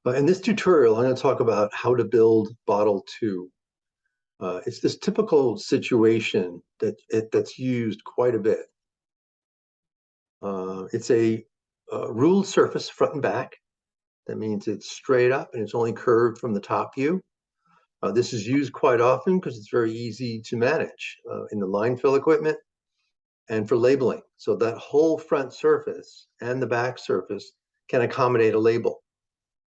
In this tutorial, I'm going to talk about how to build Bottle 2. It's this typical situation that's used quite a bit. It's a ruled surface front and back. That means it's straight up and it's only curved from the top view. This is used quite often because it's very easy to manage in the line fill equipment and for labeling. So that whole front surface and the back surface can accommodate a label.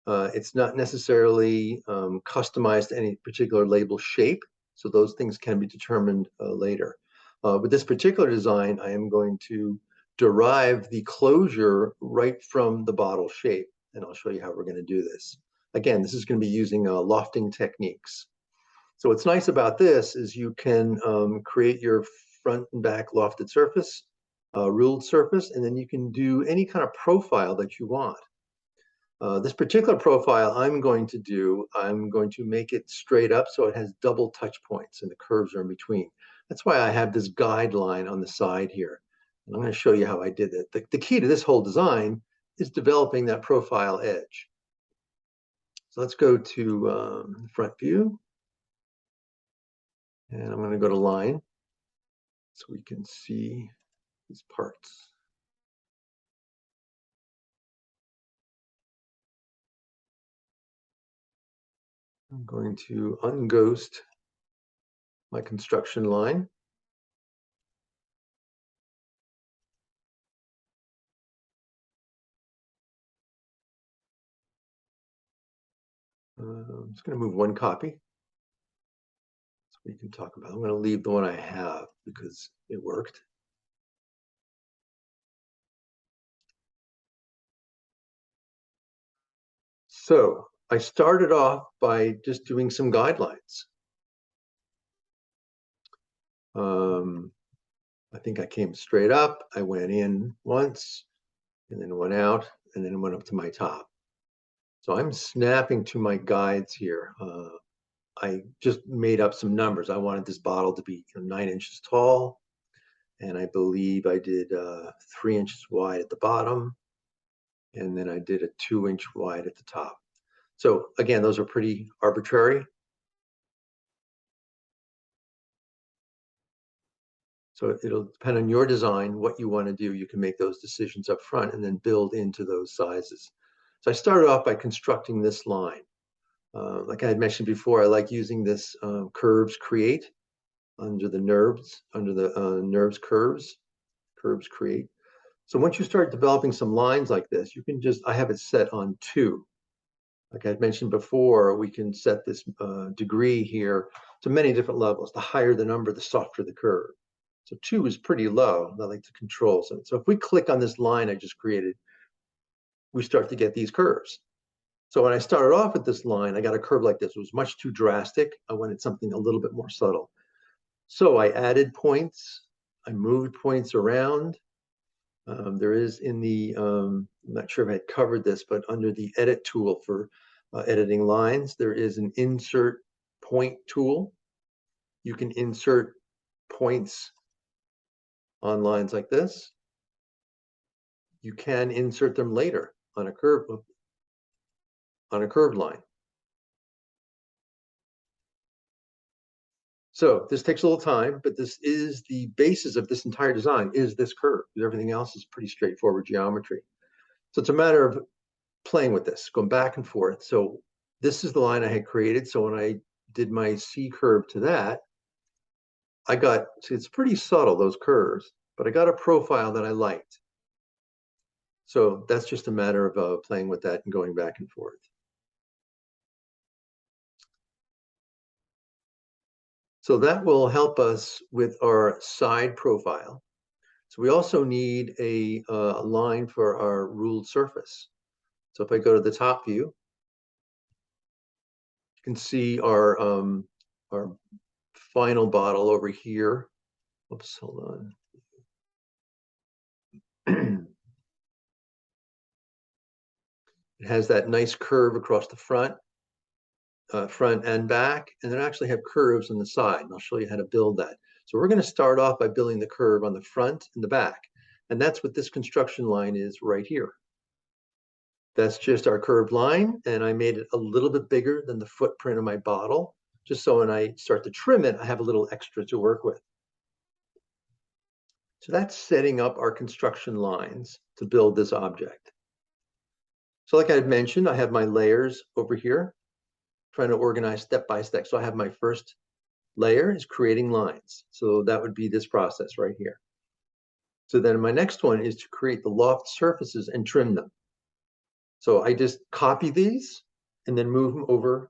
It's not necessarily customized to any particular label shape, so those things can be determined later. With this particular design, I am going to derive the closure right from the bottle shape, and I'll show you how we're going to do this. Again, this is going to be using lofting techniques. So what's nice about this is you can create your front and back lofted surface, ruled surface, and then you can do any kind of profile that you want. This particular profile I'm going to make it straight up so it has double touch points and the curves are in between. That's why I have this guideline on the side here. And I'm going to show you how I did it. The key to this whole design is developing that profile edge. So let's go to front view. And I'm going to go to line so we can see these parts. I'm going to unghost my construction line. I'm just going to move one copy. So we can talk about. I'm going to leave the one I have because it worked. So I started off by just doing some guidelines. I think I came straight up. I went in once and then went out and then went up to my top. So I'm snapping to my guides here. I just made up some numbers. I wanted this bottle to be 9 inches tall. And I believe I did 3 inches wide at the bottom. And then I did a 2-inch wide at the top. So again, those are pretty arbitrary. So it'll depend on your design, what you want to do. You can make those decisions up front and then build into those sizes. So I started off by constructing this line. Like I had mentioned before, I like using this curves create under the NURBS curves create. So once you start developing some lines like this, you can just, I have it set on 2. Like I mentioned before, we can set this degree here to many different levels. The higher the number, the softer the curve. So 2 is pretty low. I like to control some. So if we click on this line I just created, we start to get these curves. So when I started off with this line, I got a curve like this. It was much too drastic. I wanted something a little bit more subtle. So I added points. I moved points around. There is in the, I'm not sure if I covered this, but under the edit tool for editing lines, there is an insert point tool. You can insert points on lines like this. You can insert them later on a curved line. So this takes a little time, but this is the basis of this entire design is this curve. Everything else is pretty straightforward geometry. So it's a matter of playing with this, going back and forth. So this is the line I had created. So when I did my C curve to that, I got, see, it's pretty subtle, those curves, but I got a profile that I liked. So that's just a matter of playing with that and going back and forth. So that will help us with our side profile. So we also need a line for our ruled surface. So if I go to the top view, you can see our final bottle over here. Oops, hold on. It has that nice curve across the front and back, and then actually have curves on the side. And I'll show you how to build that. So we're going to start off by building the curve on the front and the back. And that's what this construction line is right here. That's just our curved line, and I made it a little bit bigger than the footprint of my bottle, just so when I start to trim it, I have a little extra to work with. So that's setting up our construction lines to build this object. So like I had mentioned, I have my layers over here, trying to organize step by step. So I have my first layer is creating lines. So that would be this process right here. So then my next one is to create the loft surfaces and trim them. So I just copy these and then move them over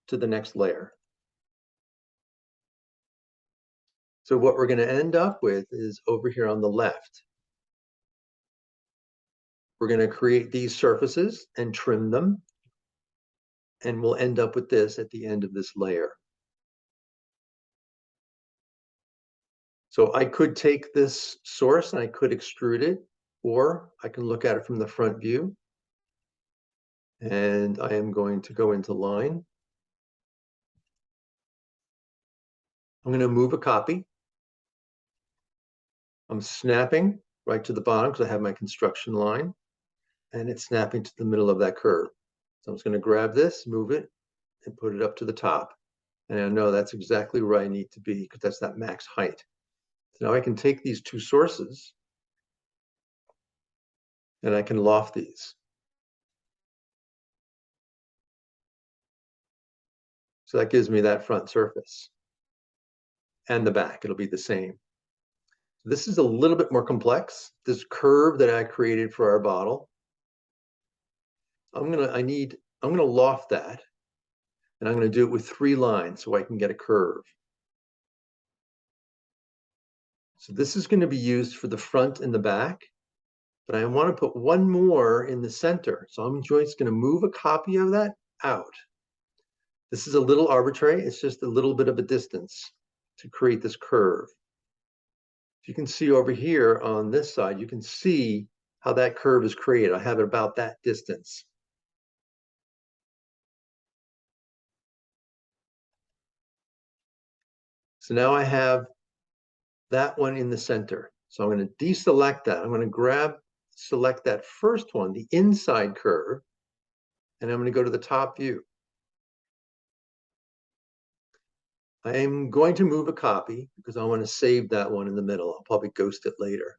to the next layer. So what we're going to end up with is over here on the left. We're going to create these surfaces and trim them, and we'll end up with this at the end of this layer. So I could take this source and I could extrude it, or I can look at it from the front view. And I am going to go into line. I'm going to move a copy. I'm snapping right to the bottom because I have my construction line, and it's snapping to the middle of that curve. So I'm just going to grab this, move it, and put it up to the top. And I know that's exactly where I need to be because that's that max height. So now I can take these two sources and I can loft these. So that gives me that front surface. And the back, it'll be the same. So this is a little bit more complex. This curve that I created for our bottle, I'm gonna loft that, and I'm gonna do it with 3 lines so I can get a curve. So this is going to be used for the front and the back, but I want to put one more in the center. So I'm just going to move a copy of that out. This is a little arbitrary. It's just a little bit of a distance to create this curve. You can see over here on this side, you can see how that curve is created. I have it about that distance. So now I have that one in the center. So I'm going to deselect that. I'm going to select that first one, the inside curve, and I'm going to go to the top view. I am going to move a copy because I want to save that one in the middle. I'll probably ghost it later.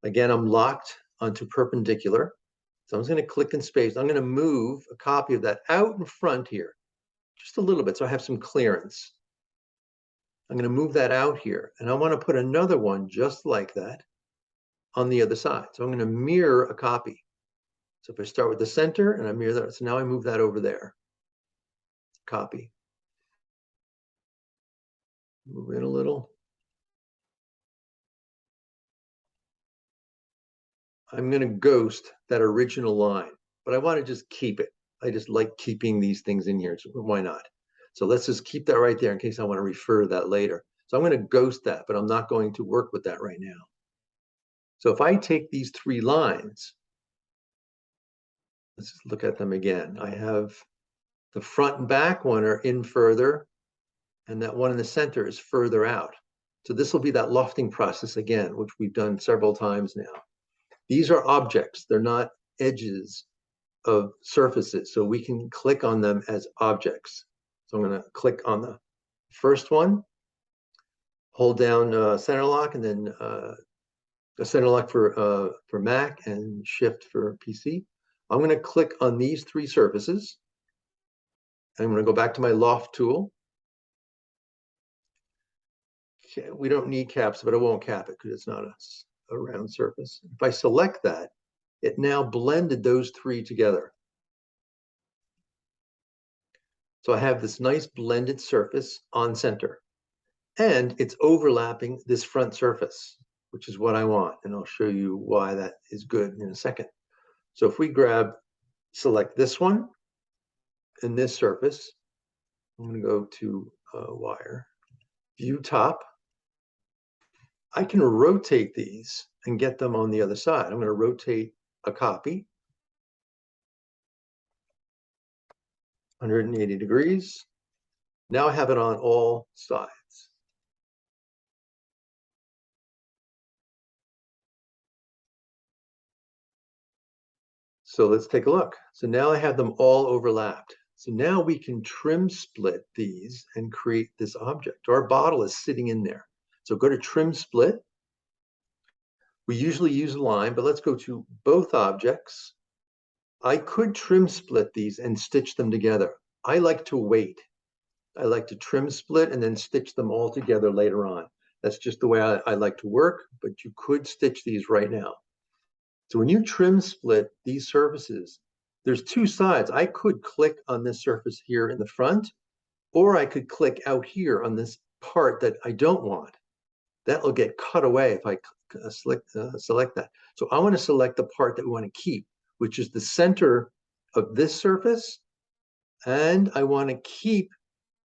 Again, I'm locked onto perpendicular. So I'm just going to click in space. I'm going to move a copy of that out in front here, just a little bit, so I have some clearance. I'm going to move that out here, and I want to put another one just like that on the other side. So I'm going to mirror a copy. So if I start with the center and I mirror that, so now I move that over there. Copy. Move in a little. I'm going to ghost that original line, but I want to just keep it. I just like keeping these things in here, so why not? So let's just keep that right there in case I want to refer to that later. So I'm going to ghost that, but I'm not going to work with that right now. So if I take these 3 lines, let's just look at them again. I have the front and back one are in further, and that one in the center is further out. So this will be that lofting process again, which we've done several times now. These are objects. They're not edges of surfaces. So we can click on them as objects. So I'm going to click on the first one, hold down center lock, and then a center lock for Mac and shift for PC. I'm going to click on these 3 surfaces. I'm going to go back to my loft tool. Okay, we don't need caps, but I won't cap it because it's not a round surface. If I select that, it now blended those 3 together. So I have this nice blended surface on center, and it's overlapping this front surface, which is what I want. And I'll show you why that is good in a second. So if we select this one and this surface, I'm going to go to wire, view top. I can rotate these and get them on the other side. I'm going to rotate a copy 180 degrees. Now I have it on all sides. So let's take a look. So now I have them all overlapped. So now we can trim split these and create this object. Our bottle is sitting in there. So go to trim split. We usually use a line, but let's go to both objects. I could trim split these and stitch them together. I like to wait. I like to trim split and then stitch them all together later on. That's just the way I like to work, but you could stitch these right now. So when you trim split these surfaces, there's two sides. I could click on this surface here in the front, or I could click out here on this part that I don't want. That will get cut away if I select that. So I want to select the part that we want to keep, which is the center of this surface, and I want to keep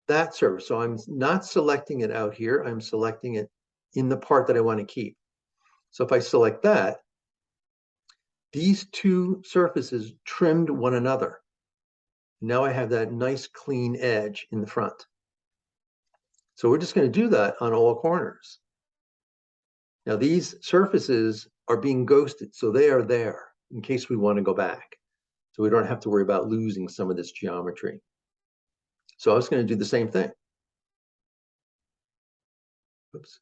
that surface. So I'm not selecting it out here. I'm selecting it in the part that I want to keep. So if I select that, these two surfaces trimmed one another. Now I have that nice clean edge in the front. So we're just going to do that on all corners. Now these surfaces are being ghosted, so they are there in case we want to go back. So we don't have to worry about losing some of this geometry. So I was going to do the same thing. Oops.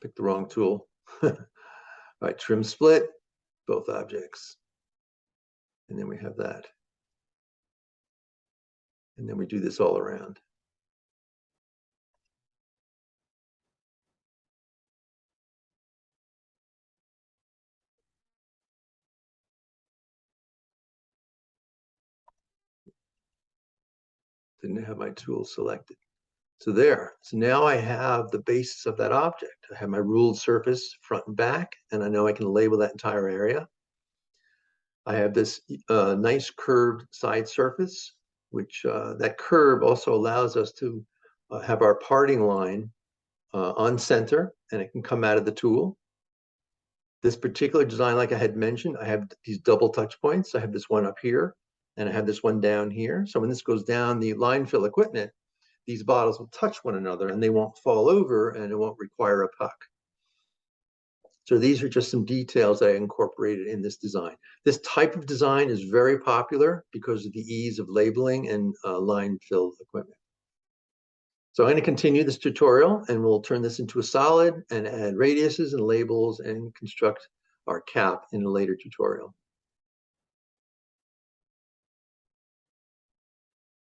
Picked the wrong tool. All right, trim split, both objects. And then we have that. And then we do this all around. Didn't have my tool selected. So there. So now I have the basis of that object. I have my ruled surface front and back, and I know I can label that entire area. I have this nice curved side surface, which that curve also allows us to have our parting line on center, and it can come out of the tool. This particular design, like I had mentioned, I have these double touch points. I have this one up here, and I have this one down here. So when this goes down the line fill equipment, these bottles will touch one another and they won't fall over and it won't require a puck. So these are just some details that I incorporated in this design. This type of design is very popular because of the ease of labeling and line fill equipment. So I'm going to continue this tutorial and we'll turn this into a solid and add radiuses and labels and construct our cap in a later tutorial.